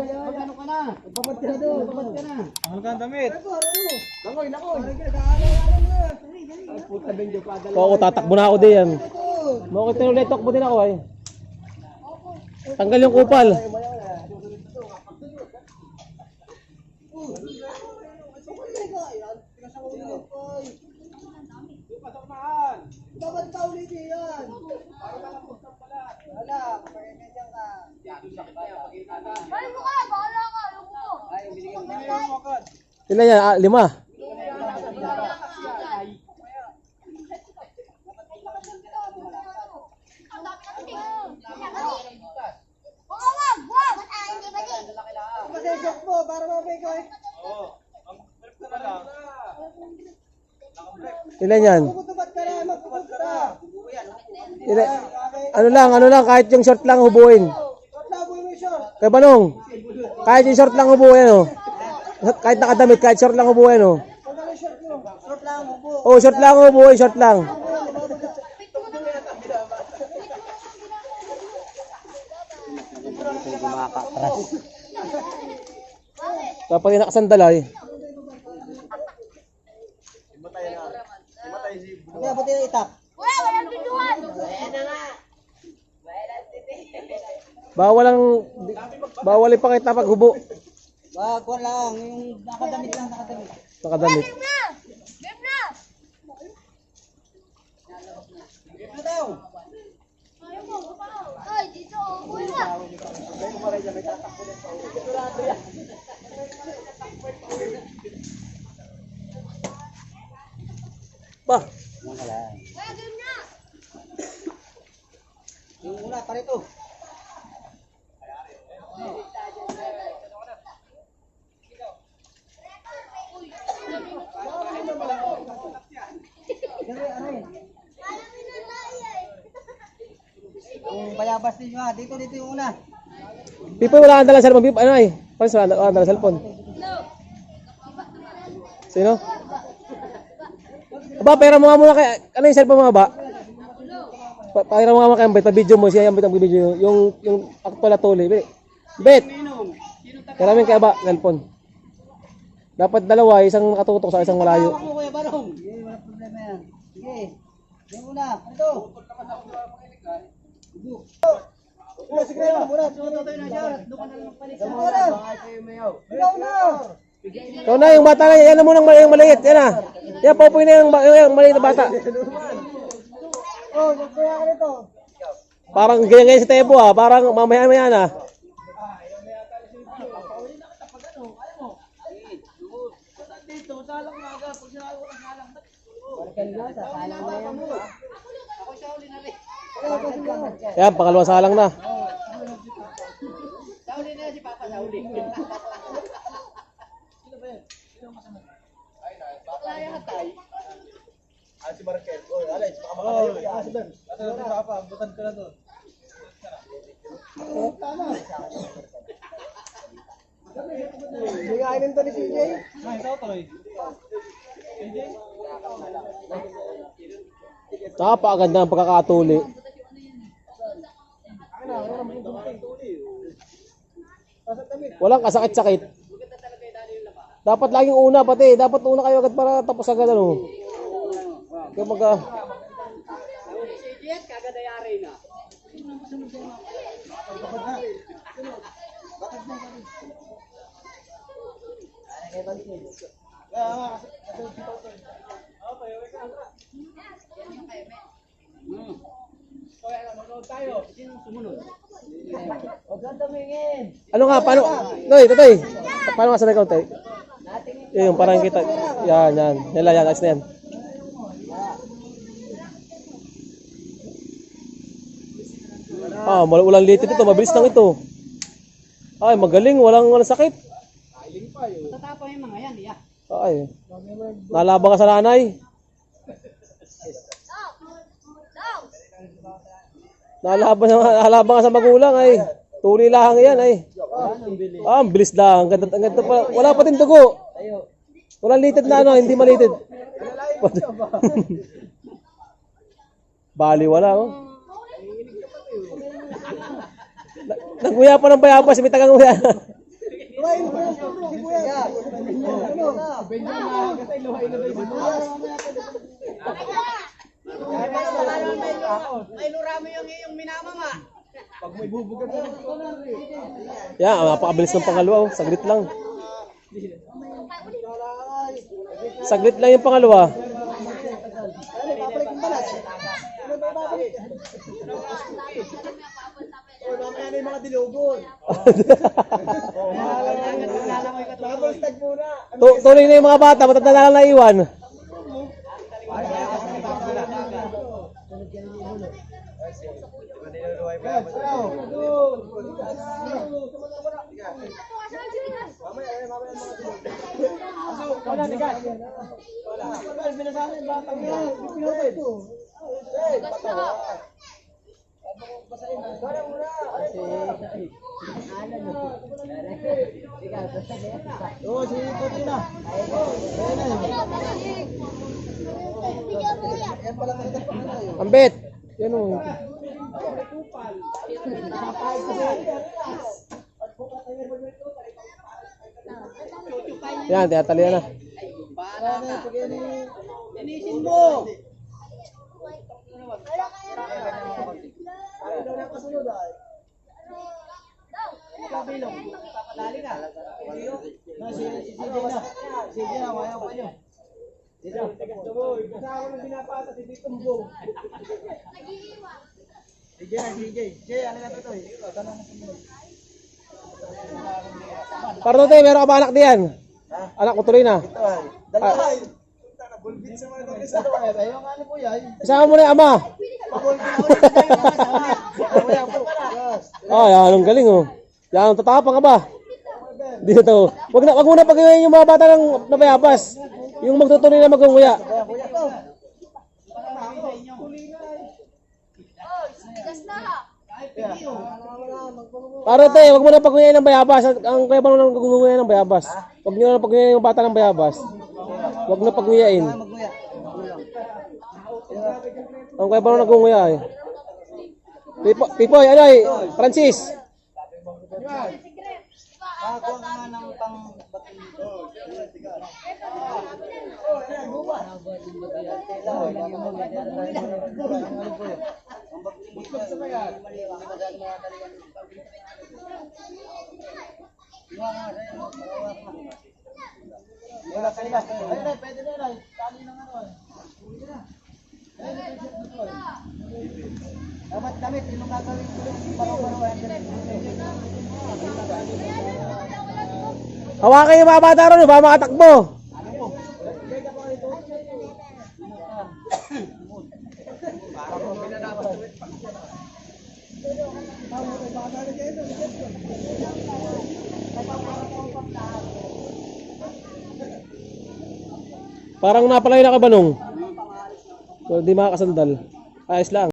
Magkano ka na? Papat ka na doon, papat ka na. Ano ka ang damit? Langoy. Ay, puta Benjo pa. Ako, tatakbo na ako diyan. Bakit tinulit takbo din ako ay. Tanggal yung kupal. Dapat pa ulit yan. Wala, pagkakasyan ka. Ay, mukha! Bahala ka! Luko! Ay, binigyan mo ka. Ilan yan? 5. Ang dami na tingin! Wag! Wag! Hindi ba di? Pasensya mo, para mabay ko eh. Ilan yan? Magpuputubad ka na, magpuputubad ka. Ilan? Ano lang, kahit yung short lang hubuin. Short na, buhay mo yung short. Kaya Banong, kahit yung short lang hubuin, oh. Kahit nakadamit, kahit short lang hubuin, oh. Huwag ka na short mo. Short lang, upo. Oh, short lang hubuin, short lang. Kapag nakasandal ay. Kaya pati na itak. Wala! Walang biduan! Bawal ipakita pag hubo. Wag, lang. Yung nakadamit lang, nakadamit. Nakadamit. Game na! Game na! Ano daw? Ayaw mo! Ay, dito! Uy na! Ba, Kaya game na! Yung una, parito. Yung bayabas ninyo ha. Dito yung una. Pipoy wala kang dalang cellphone. Pipoy, ano ay? Paano wala kang dalang cellphone? Sino? Aba, pera mo nga muna kay... Ano yung cellphone mo ba? Pera mo nga muna kay video mo. Siya yung video. Yung actual na tuli. Bet! Pera mo kay ba, cellphone. Dapat dalawa, isang nakatutok sa isang malayo. Tawag mo kuya Barong. Sige, wala problema yan. Sige. Yung una. Ito. Una, sige na. Muna. Sumunod tayo na dyan. Doon ka na lang magpalit. Muna. Ikaw na. Ikaw na, yung bata na yan na muna yung maliit. Yan na. Yan, paupuin na yung maliit na bata. Oh, magkaya ka nito. Parang ganyan-ganyan sa tempo ha. Parang mamaya-maya na. Yan, pangalawang salang na. Sauli na si Papa, sauli. Si Marquez. Oh, Alex, baka makalayo. Ah, si Ben. Ito si Papa, butan ka na doon. Tama. Hindi nga kainin to ni CJ. Ay, ito tuloy. Napakaganda ang pagkakatuli. Walang kasakit-sakit. Dapat laging una pati. Dapat una kayo agad para tapos agad ano. Kaya mag... Ano nga, paano? Toy. Paano nga sa account tayo? Yung parang kita. Yan. Yan, ayos na yan. Walang litid ito. Mabilis lang ito. Ay, magaling. Walang sakit. Tatapon yung mga yan, diya. Ay. Nalabang ka sa nanay. Nalabang ka sa magulang ay. Tuli lang yan ay. Ang bilis lang. Ganda pa. Wala pa din dugo. Walang litid na ano, hindi malitid. Bali wala oh. Nagkuya pa ng bayabas, may tagang uya. Luhain mo na sibuyas. May lurami yung iyong minamama. Yan, napakabilis ng pangalawa. Oh. Saglit lang. Saglit lang yung pangalawa. Babalik yung balas. Ano ba babalik? Mamaya na yung mga dilugon. Babalik muna. Tuloy na yung mga bata, matanda na lang naiwan. Oh, si Kote na. Yan pala kasi pa na yun. Ambet! Yan o. Yan, tiyatali na. Linisin mo. Sige na, kaya pa nyo. Sige, ano na ito? Parang tayo, meron ka ba anak diyan? Anak mo tuloy na. Dalawa. Yung ano po yan? Isama mo na yung ama. Ay, anong galing oh. Yan, tatapang ka ba? Dito. Wag muna pag-iwain yung mga bata ng nabayabas. Yung magtutuloy na magunguya. Tigas na. Para tayo, wag mo na pag-iwain ng bayabas. Ang kaya ba nang magunguya ng bayabas? Wag nyo na pag-iwain yung bata ng bayabas. Wag na pag-iwain. Ang kaya ba nang nagunguya eh. Pipoy, ano eh? Francis. Nakakuha ka nga ng pang... Wala kanila. Ayun na, pwede na yun. Tali ng ano. Dapat damit, yung gagawin ko rin. Paro-paro. Hawakan yung mga bata ron, baka makatakbo. Parang napalayo na ka ba nung? So, di makakasandal. Ayos lang.